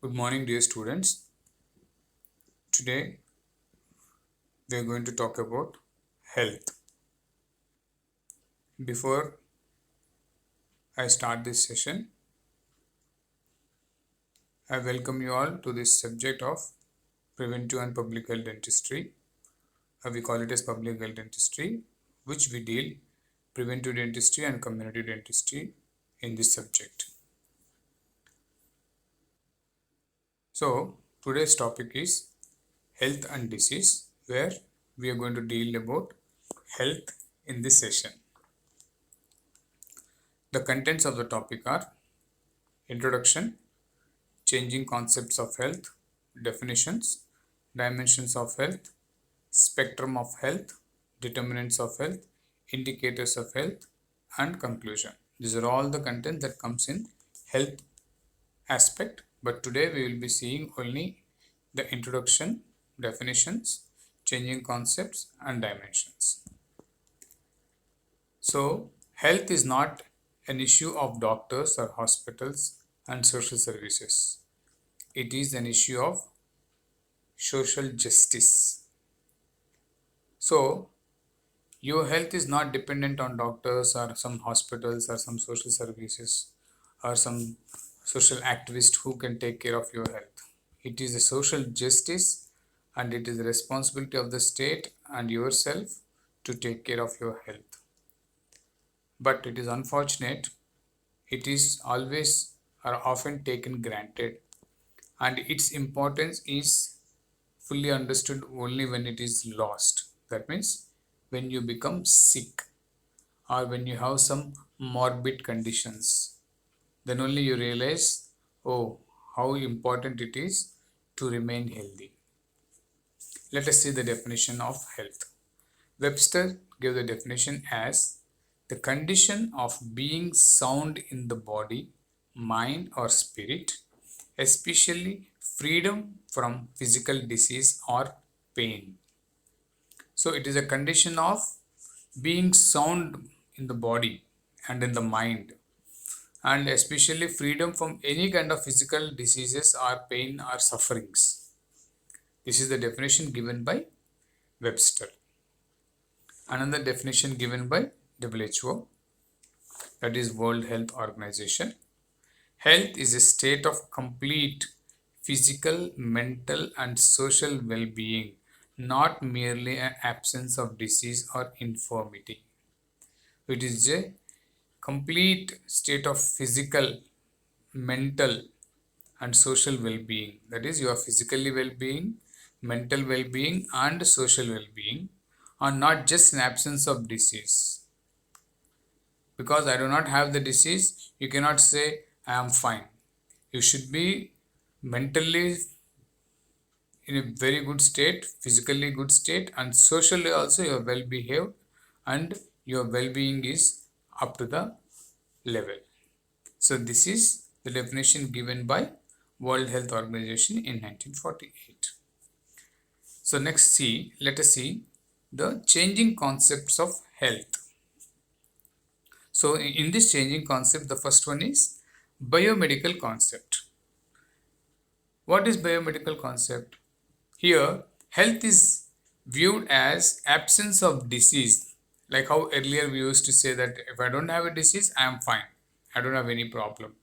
Good morning, dear students. Today we are going to talk about health. Before I start this session, I welcome you all to this subject of preventive and public health dentistry. We call it as public health dentistry, which we deal preventive dentistry and community dentistry in this subject. So today's topic is health and disease, where we are going to deal about health in this session. The contents of the topic are introduction, changing concepts of health, definitions, dimensions of health, spectrum of health, determinants of health, indicators of health, and conclusion. These are all the content that comes in health aspect, but today we will be seeing only the introduction, definitions, changing concepts, and dimensions. So health is not an issue of doctors or hospitals and social services. It is an issue of social justice. So your health is not dependent on doctors or some hospitals or some social services or some social activist who can take care of your health. It is a social justice, and it is the responsibility of the state and yourself to take care of your health. But it is unfortunate, it is always or often taken granted, and its importance is fully understood only when it is lost. That means when you become sick or when you have some morbid conditions, then only you realize, oh, how important it is to remain healthy. Let us see the definition of health. Webster gave the definition as the condition of being sound in the body, mind, or spirit, especially freedom from physical disease or pain. So it is a condition of being sound in the body and in the mind, and especially freedom from any kind of physical diseases or pain or sufferings. This is the definition given by Webster. Another definition given by WHO, that is World Health Organization. Health is a state of complete physical, mental, and social well-being, not merely an absence of disease or infirmity. It is a complete state of physical, mental, and social well-being. That is, you are physically well-being, mental well-being, and social well-being, are not just an absence of disease. Because I do not have the disease, you cannot say I am fine. You should be mentally in a very good state, physically good state, and socially also you are well behaved and your well-being is up to the level. So this is the definition given by World Health Organization in 1948. So next let us see the changing concepts of health. So in this changing concept, the first one is biomedical concept. What is biomedical concept? Here, health is viewed as absence of disease. Like how earlier we used to say that if I don't have a disease, I am fine. I don't have any problem.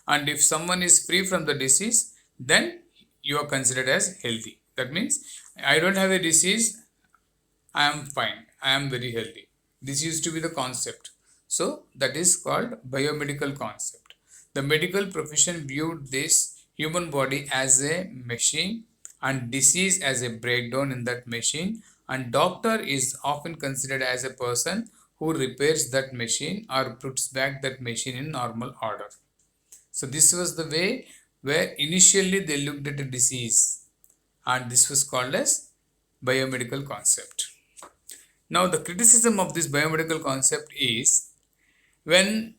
And if someone is free from the disease, then you are considered as healthy. That means I don't have a disease, I am fine. I am very healthy. This used to be the concept. So that is called biomedical concept. The medical profession viewed this human body as a machine and disease as a breakdown in that machine, and doctor is often considered as a person who repairs that machine or puts back that machine in normal order. So this was the way where initially they looked at a disease, and this was called as biomedical concept. Now the criticism of this biomedical concept is when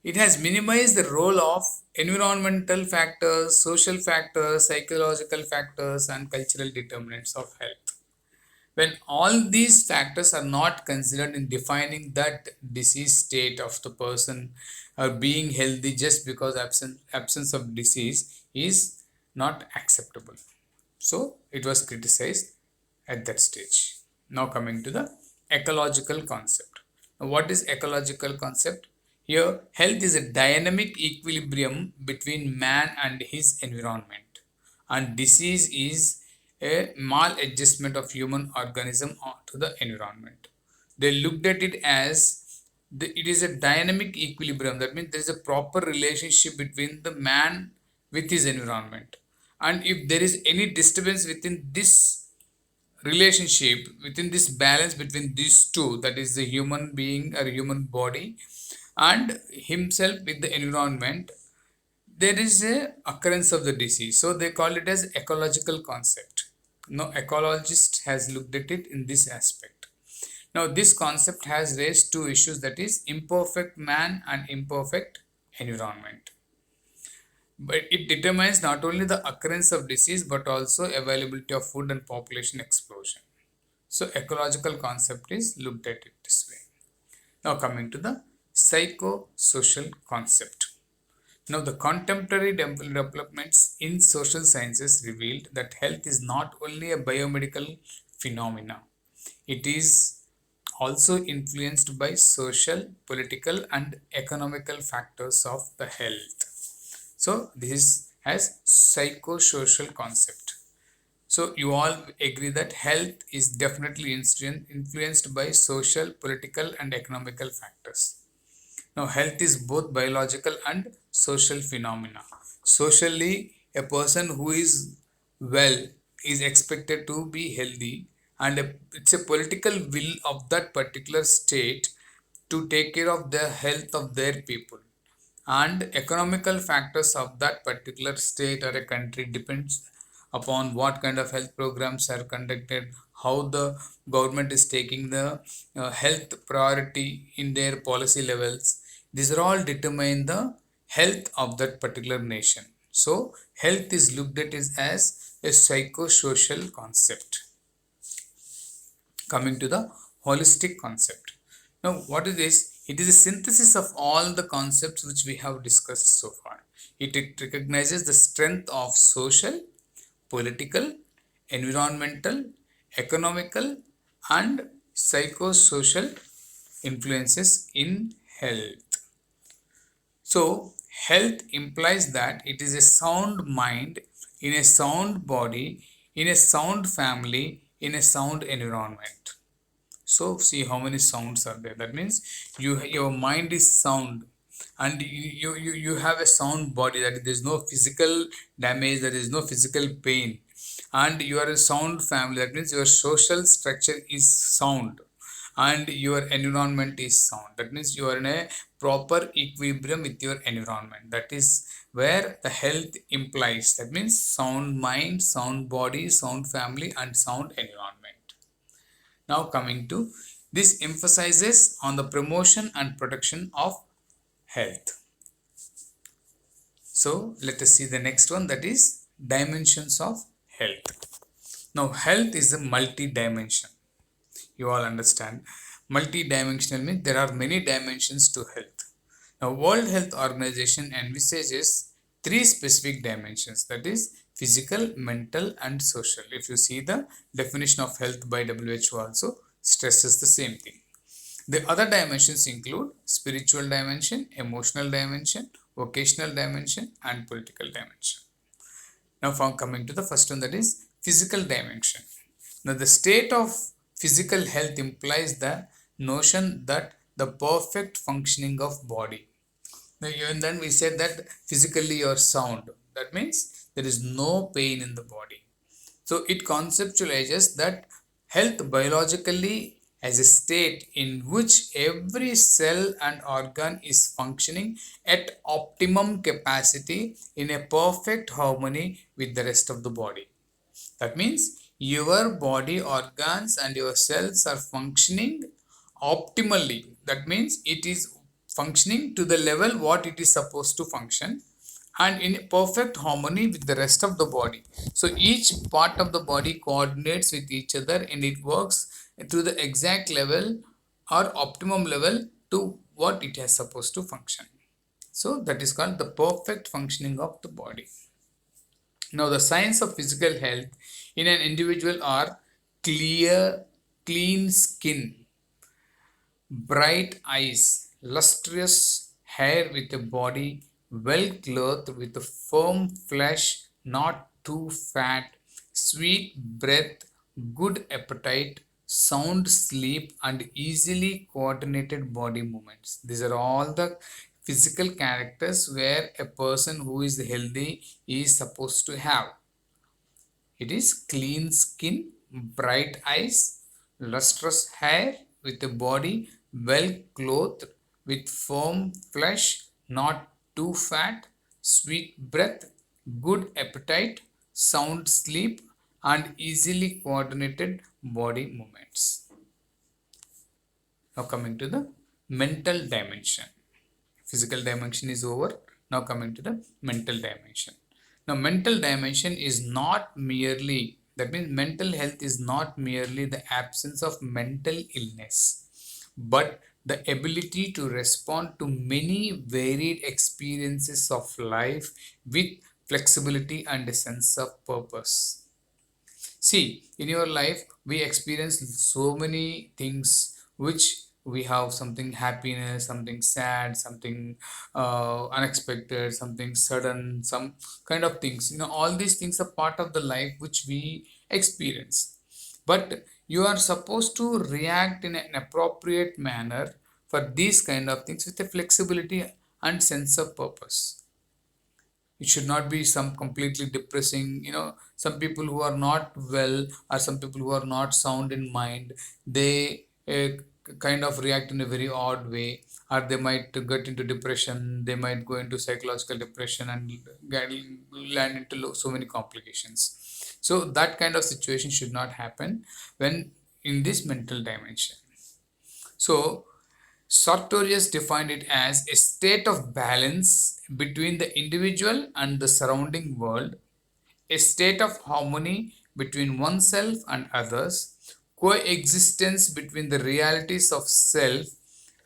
it has minimized the role of environmental factors, social factors, psychological factors, and cultural determinants of health. When all these factors are not considered in defining that disease state of the person or being healthy, just because absence of disease is not acceptable. So it was criticized at that stage. Now coming to the ecological concept. Now what is ecological concept? Here, health is a dynamic equilibrium between man and his environment, and disease is a maladjustment of human organism to the environment. They looked at it as it is a dynamic equilibrium. That means there is a proper relationship between the man with his environment, and if there is any disturbance within this relationship, within this balance between these two, that is the human being or human body and himself with the environment, there is a occurrence of the disease. So they call it as ecological concept. No ecologist has looked at it in this aspect. Now this concept has raised two issues, that is imperfect man and imperfect environment. But it determines not only the occurrence of disease but also availability of food and population explosion. So ecological concept is looked at it this way. Now coming to the psychosocial concept. Now the contemporary developments in social sciences revealed that health is not only a biomedical phenomena, it is also influenced by social, political and economical factors of the health. So this is as psychosocial concept. So you all agree that health is definitely influenced by social, political and economical factors. Now health is both biological and social phenomena. Socially, a person who is well is expected to be healthy, and it's a political will of that particular state to take care of the health of their people, and economical factors of that particular state or a country depends upon what kind of health programs are conducted, how the government is taking the health priority in their policy levels. These are all determine the health of that particular nation. So health is looked at as a psychosocial concept. Coming to the holistic concept. Now what is this? It is a synthesis of all the concepts which we have discussed so far. It recognizes the strength of social, political, environmental, economical and psychosocial influences in health. So health implies that it is a sound mind in a sound body, in a sound family, in a sound environment. So see how many sounds are there. That means your mind is sound and you have a sound body, that there is no physical damage, there is no physical pain, and you are a sound family. That means your social structure is sound and your environment is sound. That means you are in a proper equilibrium with your environment. That is where the health implies. That means sound mind, sound body, sound family and sound environment. Now coming to this emphasizes on the promotion and protection of health. So let us see the next one, that is dimensions of health. Now health is a multi-dimension. You all understand. Multi-dimensional means there are many dimensions to health. Now World Health Organization envisages three specific dimensions, that is physical, mental and social. If you see the definition of health by WHO also stresses the same thing. The other dimensions include spiritual dimension, emotional dimension, vocational dimension and political dimension. Now coming to the first one, that is physical dimension. Now the state of physical health implies the notion that the perfect functioning of body. Now even then we said that physically you are sound. That means there is no pain in the body. So it conceptualizes that health biologically as a state in which every cell and organ is functioning at optimum capacity in a perfect harmony with the rest of the body. That means your body organs and your cells are functioning optimally. That means it is functioning to the level what it is supposed to function and in perfect harmony with the rest of the body. So each part of the body coordinates with each other and it works to the exact level or optimum level to what it is supposed to function. So that is called the perfect functioning of the body. Now, the signs of physical health in an individual are clean skin, bright eyes, lustrous hair with a body well clothed with a firm flesh, not too fat, sweet breath, good appetite, sound sleep, and easily coordinated body movements. These are all the physical characters where a person who is healthy is supposed to have. It is clean skin, bright eyes, lustrous hair with a body well clothed with firm flesh, not too fat, sweet breath, good appetite, sound sleep, and easily coordinated body movements. Now, coming to the mental dimension. Physical dimension is over. Now, coming to the mental dimension. Now, mental dimension is not merely, that means mental health is not merely the absence of mental illness, but the ability to respond to many varied experiences of life with flexibility and a sense of purpose. See, in your life, we experience so many things which we have something happiness, something sad, something unexpected, something sudden, some kind of things. All these things are part of the life which we experience. But you are supposed to react in an appropriate manner for these kind of things with a flexibility and sense of purpose. It should not be some completely depressing. Some people who are not well, or some people who are not sound in mind, they kind of react in a very odd way, or they might get into depression, they might go into psychological depression and land into so many complications. So that kind of situation should not happen when in this mental dimension. So Sartorius defined it as a state of balance between the individual and the surrounding world, a state of harmony between oneself and others, coexistence between the realities of self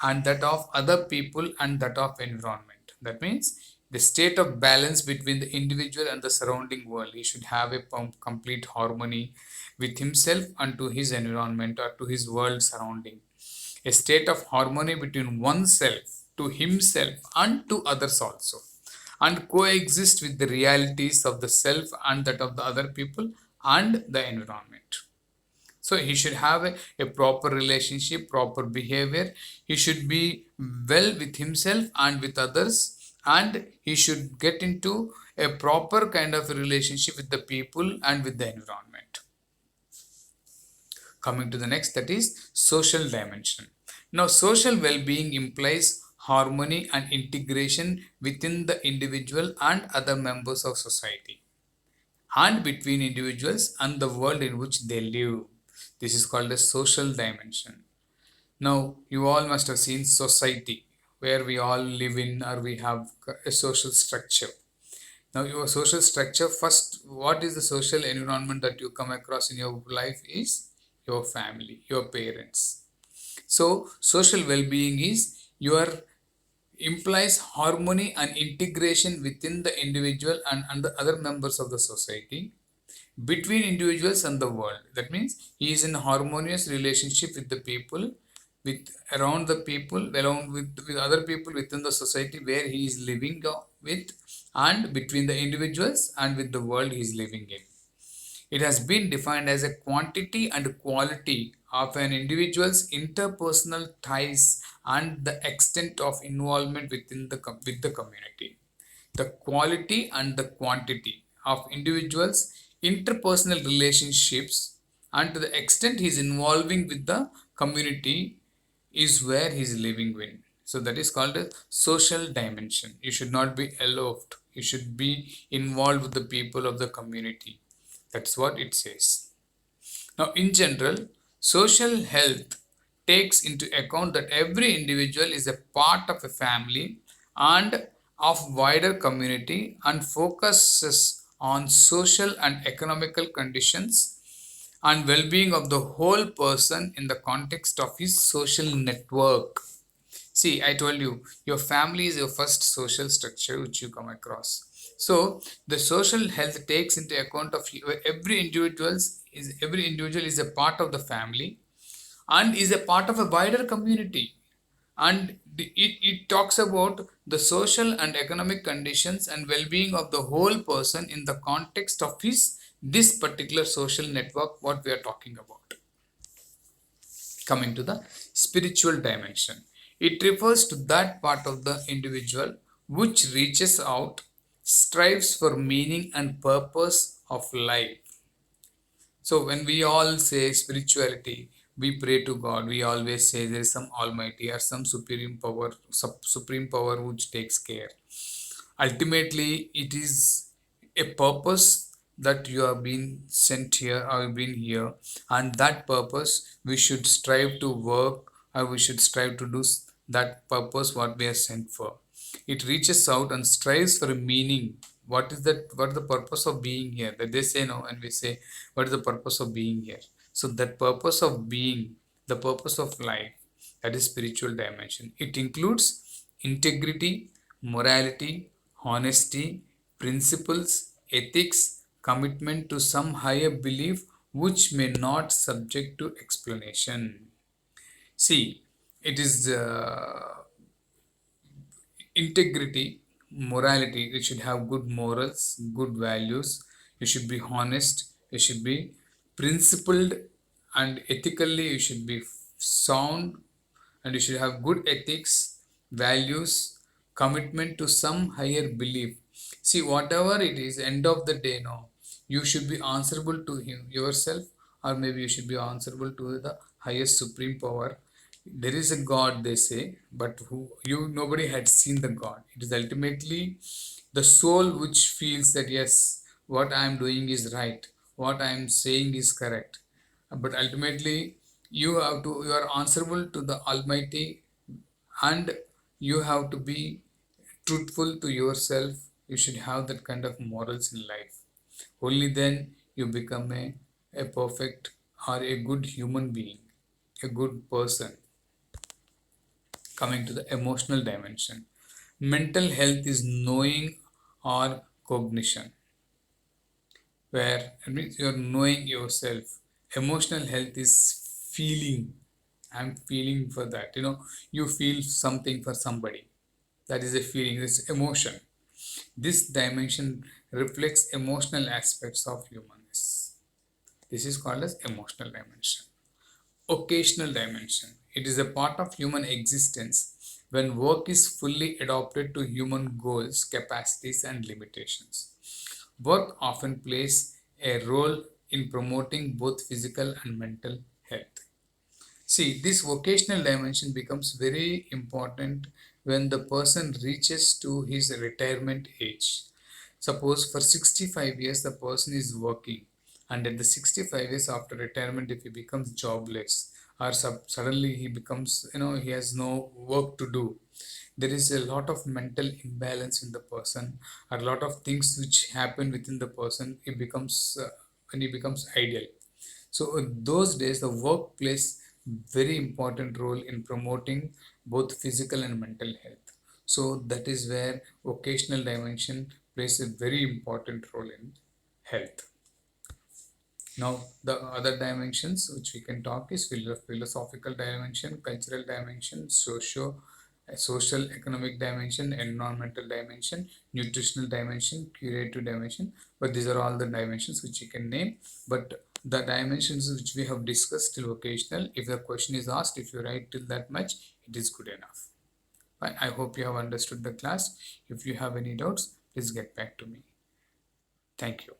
and that of other people and that of environment. That means the state of balance between the individual and the surrounding world. He should have a complete harmony with himself and to his environment or to his world surrounding, a state of harmony between oneself, to himself, and to others also, and coexist with the realities of the self and that of the other people and the environment. So he should have a proper relationship, proper behavior. He should be well with himself and with others, and he should get into a proper kind of a relationship with the people and with the environment. Coming to the next, that is social dimension. Now, social well-being implies harmony and integration within the individual and other members of society, and between individuals and the world in which they live. This is called a social dimension. Now, you all must have seen society, where we all live in or we have a social structure. Now, your social structure, first, what is the social environment that you come across in your life is your family, your parents. So, social well-being is your implies harmony and integration within the individual and the other members of the society, between individuals and the world. That means he is in a harmonious relationship with the people, with around the people, along with other people within the society where he is living with, and between the individuals and with the world he is living in. It has been defined as a quantity and quality of an individual's interpersonal ties and the extent of involvement with the community. The quality and the quantity of individuals' interpersonal relationships and to the extent he is involving with the community is where he is living in. So that is called a social dimension. You should not be aloof. You should be involved with the people of the community. That's what it says. Now, in general, social health takes into account that every individual is a part of a family and of wider community and focuses on social and economical conditions and well-being of the whole person in the context of his social network. See, I told you, your family is your first social structure which you come across. So the social health takes into account of every individual is a part of the family and is a part of a wider community, and it talks about the social and economic conditions and well-being of the whole person in the context of his this particular social network what we are talking about. Coming to the spiritual dimension, it refers to that part of the individual which reaches out, strives for meaning and purpose of life. So when we all say spirituality, we pray to God. We always say there is some Almighty or some supreme power which takes care. Ultimately, it is a purpose that you have been sent here or been here, and that purpose we should strive to work, or we should strive to do that purpose what we are sent for. It reaches out and strives for a meaning. What is that? What is the purpose of being here? That they say no, and we say, what is the purpose of being here? So that purpose of being, the purpose of life, that is spiritual dimension. It includes integrity, morality, honesty, principles, ethics, commitment to some higher belief which may not subject to explanation. See, it is integrity, morality. You should have good morals, good values. You should be honest. You should be principled, and ethically you should be sound, and you should have good ethics, values, commitment to some higher belief. See, whatever it is, end of the day, no, you should be answerable to him yourself, or maybe you should be answerable to the highest supreme power. There is a God, they say, but who you nobody had seen the God. It is ultimately the soul which feels that yes, what I am doing is right, what I am saying is correct. But ultimately, you are answerable to the Almighty, and you have to be truthful to yourself. You should have that kind of morals in life. Only then you become a perfect or a good human being, a good person. Coming to the emotional dimension, mental health is knowing or cognition, where it means you're knowing yourself. Emotional health is feeling. I'm feeling for that. You feel something for somebody. That is a feeling, this emotion. This dimension reflects emotional aspects of humanness. This is called as emotional dimension. Occasional dimension. It is a part of human existence when work is fully adapted to human goals, capacities, and limitations. Work often plays a role in promoting both physical and mental health. See, this vocational dimension becomes very important when the person reaches to his retirement age. Suppose for 65 years the person is working, and at the 65 years after retirement, if he becomes jobless, or suddenly he becomes, he has no work to do, there is a lot of mental imbalance in the person, or a lot of things which happen within the person. It becomes when he becomes ideal. So in those days, the work plays very important role in promoting both physical and mental health. So that is where vocational dimension plays a very important role in health. Now, the other dimensions which we can talk is philosophical dimension, cultural dimension, social economic dimension, environmental dimension, nutritional dimension, curative dimension. But these are all the dimensions which you can name. But the dimensions which we have discussed till vocational, if the question is asked, if you write till that much, it is good enough. Fine. I hope you have understood the class. If you have any doubts, please get back to me. Thank you.